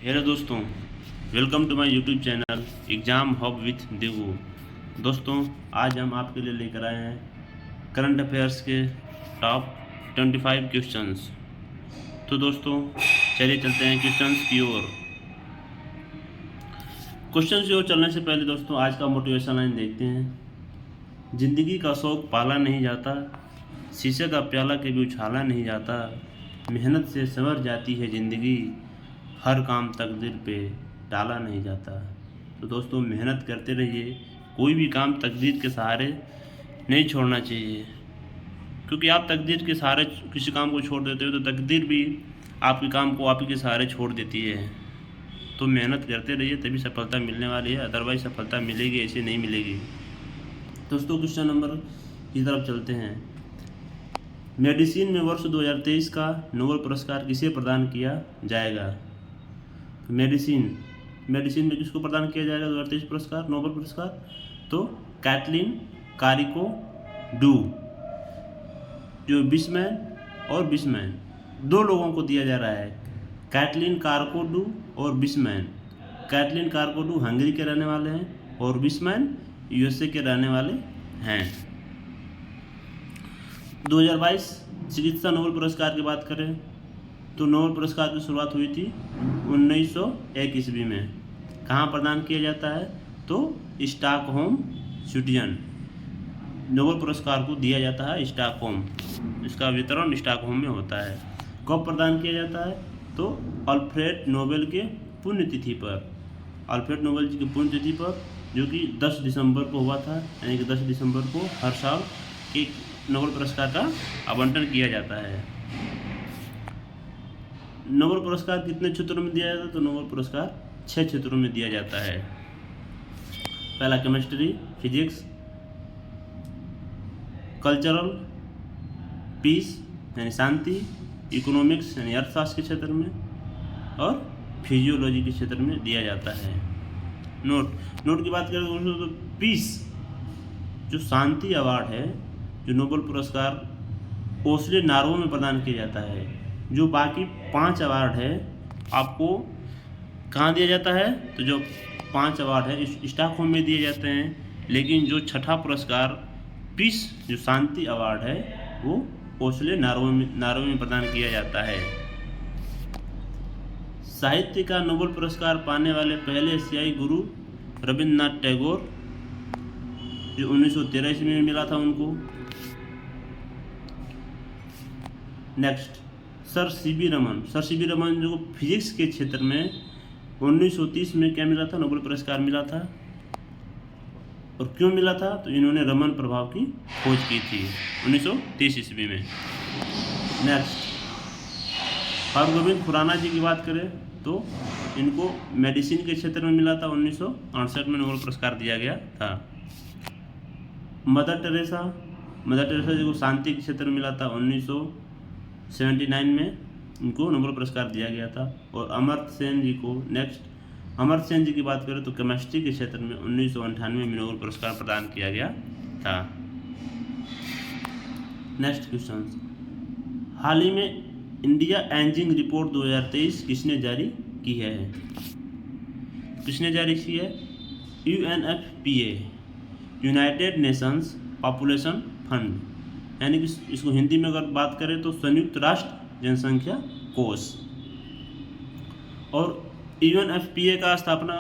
Hello दोस्तों, welcome to my YouTube channel exam hub with Devu. दोस्तों, आज हम आपके लिए लेकर आए हैं करंट अफेयर्स के टॉप 25 क्वेश्चंस। तो दोस्तों, चलिए चलते हैं क्वेश्चंस की ओर। क्वेश्चंस की ओर चलने से पहले दोस्तों, आज का मोटिवेशन लाइन देखते हैं। ज़िंदगी का शौक पाला नहीं जाता, शीशे का प्याला कभी उछाला नहीं जाता, मेहनत से संवर जाती है ज़िंदगी, हर काम तकदीर पे टाला नहीं जाता। तो दोस्तों, मेहनत करते रहिए, कोई भी काम तकदीर के सहारे नहीं छोड़ना चाहिए, क्योंकि आप तकदीर के सहारे किसी काम को छोड़ देते हो तो तकदीर भी आपके काम को आप ही के सहारे छोड़ देती है। तो मेहनत करते रहिए, तभी सफलता मिलने वाली है, अदरवाइज सफलता मिलेगी ऐसे नहीं मिलेगी। दोस्तों, क्वेश्चन नंबर की तरफ चलते हैं। मेडिसिन में वर्ष 2023 का नोबेल पुरस्कार किसे प्रदान किया जाएगा? मेडिसिन में किसको प्रदान किया जाएगा 2023 पुरस्कार, नोबेल पुरस्कार? तो कैटलिन कारिको डू, जो बिस्मैन और बिस्मैन दो लोगों को दिया जा रहा है, कैटलिन कार्कोडू और बिस्मैन। कैटलिन कार्कोडू हंगरी के रहने वाले हैं और बिस्मैन यूएसए के रहने वाले हैं। 2022 चिकित्सा नोबेल पुरस्कार की बात करें तो नोबेल पुरस्कार की शुरुआत हुई थी 1901 ईस्वी में। कहाँ प्रदान किया जाता है? तो स्टॉकहोम, स्वीडन। नोबेल पुरस्कार को दिया जाता है स्टॉकहोम, इसका वितरण स्टॉकहोम में होता है। कब प्रदान किया जाता है? तो अल्फ्रेड नोबेल के पुण्यतिथि पर, अल्फ्रेड नोबेल जी की पुण्यतिथि पर, जो कि 10 दिसंबर को हुआ था, यानी कि 10 दिसंबर को हर साल एक नोबेल पुरस्कार का आवंटन किया जाता है। नोबेल पुरस्कार कितने क्षेत्रों में दिया जाता है? तो नोबेल पुरस्कार 6 क्षेत्रों में दिया जाता है। पहला केमिस्ट्री, फिजिक्स, कल्चरल, पीस यानी शांति, इकोनॉमिक्स यानी अर्थशास्त्र के क्षेत्र में, और फिजियोलॉजी के क्षेत्र में दिया जाता है। नोट की बात करें तो पीस, जो शांति अवार्ड है, जो नोबेल पुरस्कार ओस्ले नॉर्वे में प्रदान किया जाता है। जो बाकी 5 अवार्ड है आपको कहाँ दिया जाता है? तो जो 5 अवार्ड है स्टॉकहोम में दिए जाते हैं, लेकिन जो छठा पुरस्कार पीस, जो शांति अवार्ड है, वो ओस्ले नॉर्वे में प्रदान किया जाता है। साहित्य का नोबेल पुरस्कार पाने वाले पहले एशियाई गुरु रविन्द्रनाथ टैगोर, जो 1913 ईस्वी में मिला था उनको। नेक्स्ट, सर सीवी रमन जो फिजिक्स के क्षेत्र में 1930 में क्या मिला था? नोबेल पुरस्कार मिला था। और क्यों मिला था? तो इन्होंने रमन प्रभाव की खोज की थी 1930 ईस्वी में। नेक्स्ट, हरगोविंद खुराना जी की बात करें तो इनको मेडिसिन के क्षेत्र में मिला था, 1968 में नोबेल पुरस्कार दिया गया था। मदर टेरेसा जी को शांति के क्षेत्र में मिला था, 1979 में इनको नोबेल पुरस्कार दिया गया था। और अमर्त्य सेन जी की बात करें तो केमिस्ट्री के क्षेत्र में 1998 में नोबेल पुरस्कार प्रदान किया गया था। नेक्स्ट क्वेश्चन, हाल ही में इंडिया एजिंग रिपोर्ट 2023 किसने जारी की है? UNFPA, United Nations population fund, यानी कि इसको हिंदी में अगर बात करें तो संयुक्त राष्ट्र जनसंख्या कोष। और UNFPA का स्थापना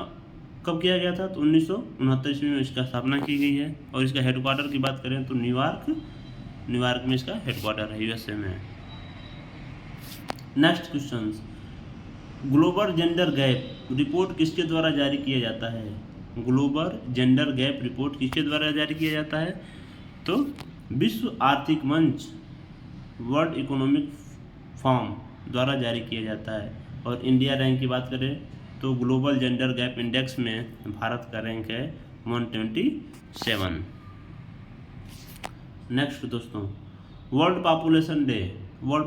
कब किया गया था? तो 1969 ईस्वी में इसका स्थापना की गई है। और इसका हेडक्वार्टर की बात करें तो न्यूयॉर्क में इसका हेडक्वार्टर है, यूएसए में। Next question, global gender gap report किसके द्वारा जारी किया जाता है? ग्लोबल जेंडर गैप रिपोर्ट किसके द्वारा जारी किया जाता है? तो विश्व आर्थिक मंच, वर्ल्ड इकोनॉमिक फोरम द्वारा जारी किया जाता है। और इंडिया रैंक की बात करें तो ग्लोबल जेंडर गैप इंडेक्स में भारत का रैंक है 127। नेक्स्ट दोस्तों, वर्ल्ड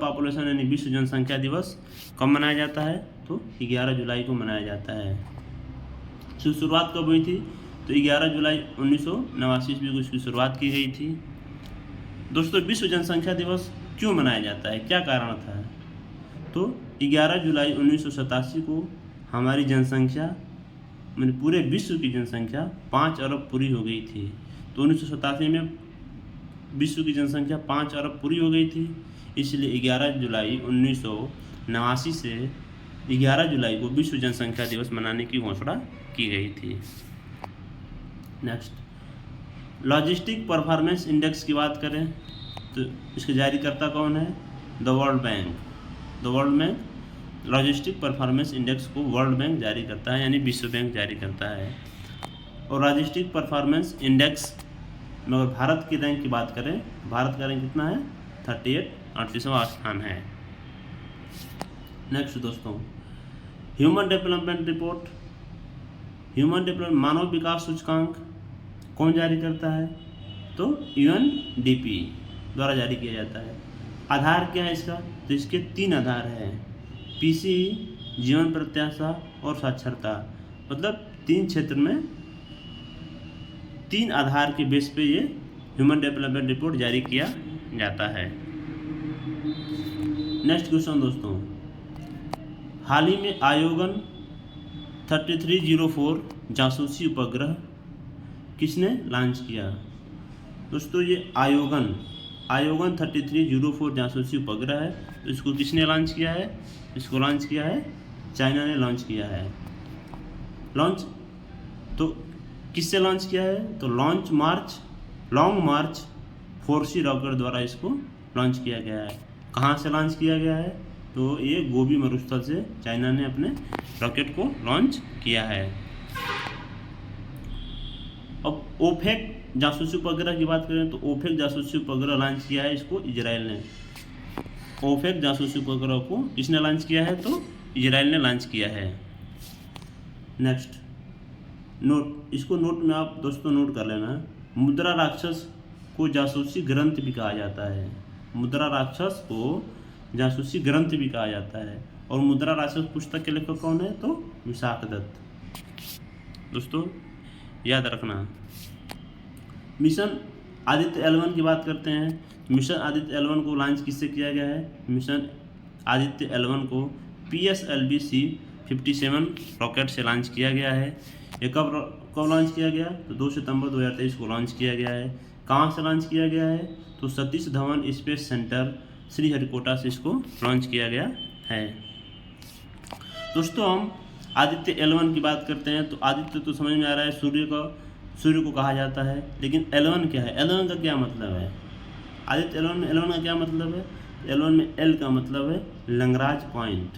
पॉपुलेशन यानी विश्व जनसंख्या दिवस कब मनाया जाता है? तो 11 जुलाई को मनाया जाता है। शुरुआत कब हुई थी? तो 11 जुलाई 1989 ईस्वी को इसकी शुरुआत की गई थी। दोस्तों, विश्व जनसंख्या दिवस क्यों मनाया जाता है, क्या कारण था? तो 11 जुलाई 1987 को हमारी जनसंख्या मैंने पूरे विश्व की जनसंख्या 5 अरब पूरी हो गई थी। तो 1987 में विश्व की जनसंख्या 5 अरब पूरी हो गई थी, इसलिए 11 जुलाई 1989 से 11 जुलाई को विश्व जनसंख्या दिवस मनाने की घोषणा की गई थी। नेक्स्ट, लॉजिस्टिक परफॉर्मेंस इंडेक्स की बात करें तो इसके जारीकर्ता कौन है? The world bank. The world bank logistic performance index को वर्ल्ड बैंक जारी करता है, यानी विश्व बैंक जारी करता है। और लॉजिस्टिक परफॉर्मेंस इंडेक्स में अगर भारत की रैंक की बात करें, भारत का रैंक कितना है? 38वां स्थान है। नेक्स्ट दोस्तों, human development report, human development मानव विकास सूचकांक कौन जारी करता है? तो यूएनडीपी द्वारा जारी किया जाता है। आधार क्या है इसका? तो इसके 3 आधार हैं, पीसीई, जीवन प्रत्याशा और साक्षरता। मतलब 3 क्षेत्र में 3 आधार के बेस पे ये ह्यूमन डेवलपमेंट रिपोर्ट जारी किया जाता है। नेक्स्ट क्वेश्चन दोस्तों, हाल ही में आयोगन 3304 जासूसी उपग्रह किसने लॉन्च किया? दोस्तों ये आयोगन 3304 जासूसी उपग्रह है, तो इसको किसने लॉन्च किया है? इसको लॉन्च किया है चाइना ने लॉन्च किया है। लॉन्च तो किससे लॉन्च किया है? तो लॉन्ग मार्च 4C रॉकेट द्वारा इसको लॉन्च किया गया है। कहाँ से लॉन्च किया गया है? तो ये गोबी मरुस्थल से चाइना ने अपने रॉकेट को लॉन्च किया है। अब ओफेक जासूसी उपग्रह की बात करें तो ओफेक जासूसी उपग्रह लॉन्च किया है इसको इजराइल ने। ओफेक जासूसी उपग्रह को किसने लॉन्च किया है? तो इजराइल ने लॉन्च किया है। नेक्स्ट नोट, इसको नोट में आप दोस्तों नोट कर लेना, मुद्रा राक्षस को जासूसी ग्रंथ भी कहा जाता है। मुद्रा राक्षस को जासूसी ग्रंथ भी कहा जाता है। और मुद्रा राक्षस पुस्तक के लेखक कौन है? तो विशाख दत्त। दोस्तों याद रखना। मिशन आदित्य L1 की बात करते हैं। मिशन आदित्य L1 को लॉन्च किससे किया गया है? मिशन आदित्य L1 को PSLV-C-57 रॉकेट से लॉन्च किया गया है। ये कब लॉन्च किया गया? तो 2 सितंबर 2023 को लॉन्च किया गया है। कहाँ से लॉन्च किया गया है? तो सतीश धवन स्पेस सेंटर श्रीहरिकोटा से इसको लॉन्च किया गया है। दोस्तों हम आदित्य L1 की बात करते हैं तो आदित्य तो समझ में आ रहा है सूर्य को कहा जाता है, लेकिन L1 क्या है? L1 का क्या मतलब है? आदित्य L1 का क्या मतलब है? L1 में L का मतलब है लंगराज पॉइंट।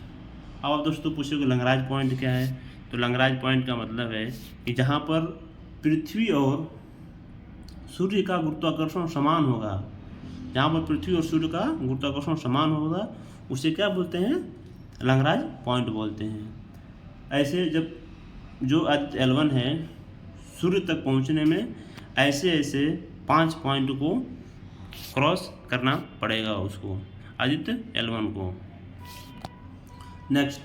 अब आप दोस्तों पूछोगे लंगराज पॉइंट क्या है? तो लंगराज पॉइंट का मतलब है कि जहाँ पर पृथ्वी और सूर्य का गुरुत्वाकर्षण समान होगा, जहाँ पर पृथ्वी और सूर्य का गुरुत्वाकर्षण समान होगा उसे क्या बोलते हैं? लंगराज पॉइंट बोलते हैं। ऐसे जब जो आदित्य L1 है सूर्य तक पहुंचने में ऐसे 5 पॉइंट को क्रॉस करना पड़ेगा उसको, आदित्य L1 को। नेक्स्ट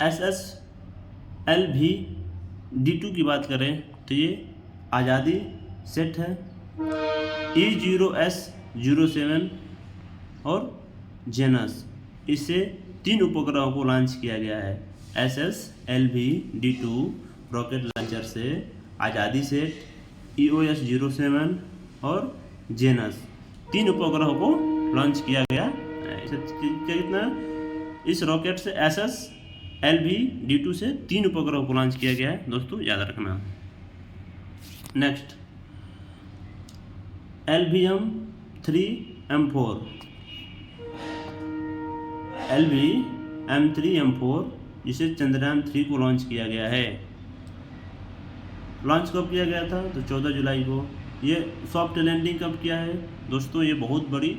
SSLV D2 की बात करें तो ये आज़ादी सेट है। E0S-07 और जेनस, इससे 3 उपग्रहों को लॉन्च किया गया है। SSLV D2 रॉकेट लॉन्चर से आज़ादी सेट, EOS-07 और जेनस 3 उपग्रहों को लॉन्च किया गया। कितना इस रॉकेट से SSLV D2 से 3 उपग्रहों को लॉन्च किया गया है, दोस्तों याद रखना। नेक्स्ट LVM-3M4 जिसे चंद्रयान 3 को लॉन्च किया गया है। लॉन्च कब किया गया था? तो 14 जुलाई को। ये सॉफ्ट लैंडिंग कब किया है? दोस्तों ये बहुत बड़ी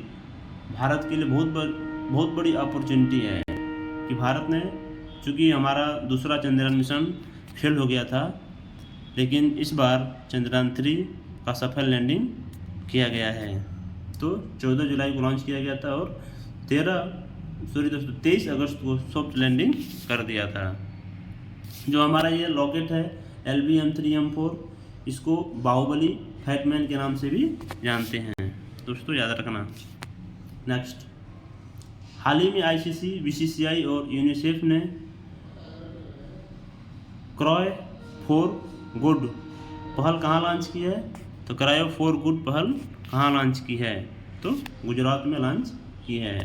भारत के लिए बहुत बड़ी अपॉर्चुनिटी है कि भारत ने, चूँकि हमारा दूसरा चंद्रयान मिशन फेल हो गया था, लेकिन इस बार चंद्रयान 3 का सफल लैंडिंग किया गया है। तो 14 जुलाई को लॉन्च किया गया था और 23 अगस्त को सॉफ्ट लैंडिंग कर दिया था। जो हमारा ये रॉकेट है LVM-3M4, इसको बाहुबली फैटमैन के नाम से भी जानते हैं, दोस्तों याद रखना। नेक्स्ट हाल ही में ICC, BCCI और यूनिसेफ ने क्रायो फॉर गुड पहल कहाँ लॉन्च की है? तो क्रायो फॉर गुड पहल कहाँ लॉन्च की है? तो गुजरात में लॉन्च की है।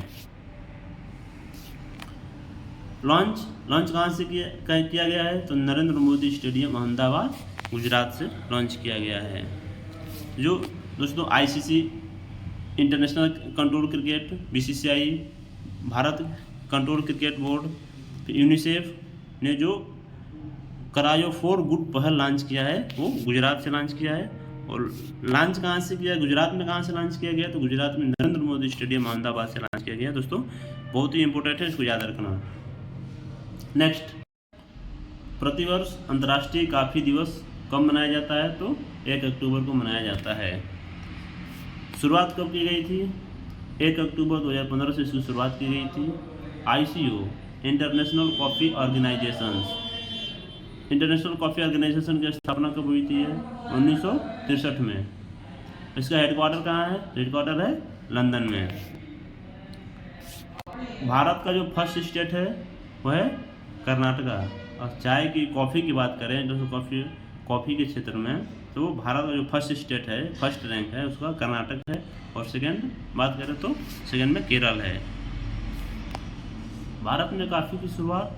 लॉन्च कहाँ से किया गया है? तो नरेंद्र मोदी स्टेडियम अहमदाबाद गुजरात से लॉन्च किया गया है। जो दोस्तों ICC international control cricket, BCCI Bharat control cricket board, UNICEF ने जो क्रायो फॉर गुड पहल लॉन्च किया है वो गुजरात से लॉन्च किया है। और लॉन्च कहाँ से किया? गुजरात में कहाँ से लॉन्च किया गया? तो गुजरात में नरेंद्र मोदी स्टेडियम अहमदाबाद से लॉन्च किया गया। दोस्तों बहुत ही इंपॉर्टेंट है, इसको याद रखना। नेक्स्ट, प्रतिवर्ष अंतर्राष्ट्रीय कॉफ़ी दिवस कब मनाया जाता है? तो 1 अक्टूबर को मनाया जाता है। शुरुआत कब की गई थी? 1 अक्टूबर 2015 से इसकी शुरुआत की गई थी। ICO international coffee organizations, international coffee organization की स्थापना कब हुई थी? 1963 में। इसका हेडक्वार्टर कहाँ है? हेडक्वार्टर है लंदन में। भारत का जो फर्स्ट स्टेट है वह है कर्नाटका। और चाय की कॉफ़ी की बात करें दोस्तों, कॉफ़ी के क्षेत्र में, तो भारत का जो फर्स्ट स्टेट है, फर्स्ट रैंक है उसका कर्नाटक है। और सेकंड बात करें तो सेकंड में केरल है। भारत में कॉफ़ी की शुरुआत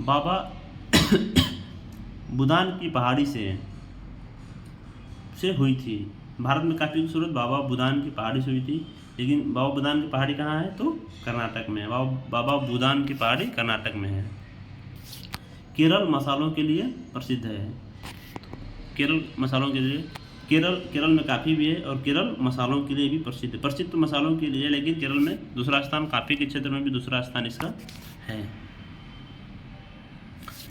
बाबा बुदान की पहाड़ी से हुई थी। भारत में कॉफ़ी की शुरुआत बाबा बुदान की पहाड़ी से हुई थी। लेकिन बाबा बुदान की पहाड़ी कहाँ है? तो कर्नाटक में है। बाबा बुदान की पहाड़ी कर्नाटक में है। केरल मसालों के लिए प्रसिद्ध है। केरल मसालों के लिए, केरल में काफ़ी भी है और केरल मसालों के लिए भी प्रसिद्ध है। प्रसिद्ध तो मसालों के लिए, लेकिन केरल में दूसरा स्थान, काफ़ी के क्षेत्र में भी दूसरा स्थान इसका है।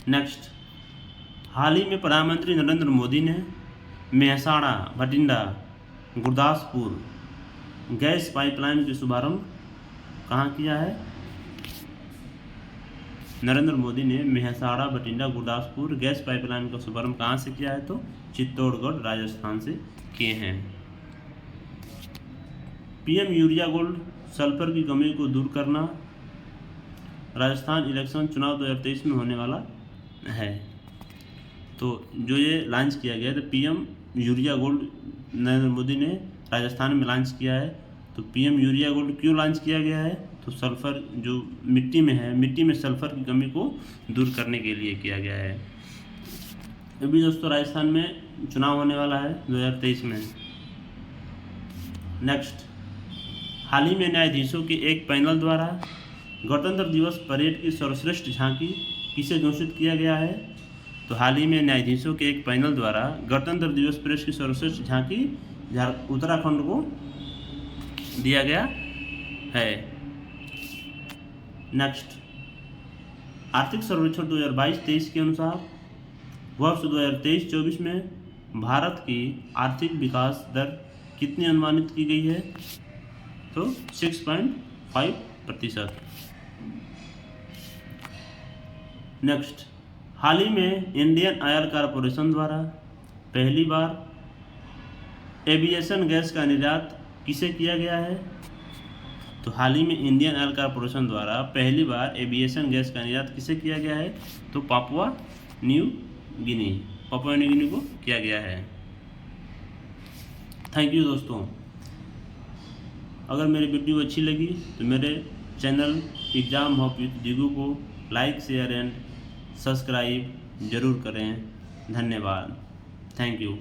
नेक्स्ट, हाल ही में प्रधानमंत्री नरेंद्र मोदी ने मेहसाणा, भटिंडा, गुरदासपुर गैस पाइपलाइन की शुभारंभ कहाँ किया है? नरेंद्र मोदी ने मेहसाणा, भटिंडा, गुरदासपुर गैस पाइपलाइन का शुभारंभ कहाँ से किया है? तो चित्तौड़गढ़, राजस्थान से किए हैं। PM यूरिया गोल्ड सल्फर की कमी को दूर करना राजस्थान इलेक्शन चुनाव 2023 में होने वाला है। तो जो ये लॉन्च किया गया है, तो PM urea gold Narendra Modi ने राजस्थान में लॉन्च किया है। तो PM यूरिया गोल्ड क्यों लॉन्च किया गया है? तो सल्फ़र जो मिट्टी में है, मिट्टी में सल्फ़र की कमी को दूर करने के लिए किया गया है। अभी दोस्तों राजस्थान में चुनाव होने वाला है 2023 में। नेक्स्ट, हाल ही में न्यायाधीशों के एक पैनल द्वारा गणतंत्र दिवस परेड की सर्वश्रेष्ठ झांकी किसे घोषित किया गया है? तो हाल ही में न्यायाधीशों के एक पैनल द्वारा गणतंत्र दिवस परेड की सर्वश्रेष्ठ झांकी उत्तराखंड को दिया गया है। नेक्स्ट, आर्थिक सर्वेक्षण 2022-23 के अनुसार वर्ष 2023-24 में भारत की आर्थिक विकास दर कितनी अनुमानित की गई है? तो 6.5%। नेक्स्ट, हाल ही में इंडियन ऑयल कॉरपोरेशन द्वारा पहली बार एविएशन गैस का निर्यात किसे किया गया है? तो हाल ही में इंडियन ऑयल कॉरपोरेशन द्वारा पहली बार एविएशन गैस का निर्यात किसे किया गया है? तो पापुआ न्यू गिनी को किया गया है। थैंक यू दोस्तों। अगर मेरी वीडियो अच्छी लगी तो मेरे channel exam hop with Digu को लाइक, शेयर एंड सब्सक्राइब जरूर करें। धन्यवाद। Thank you.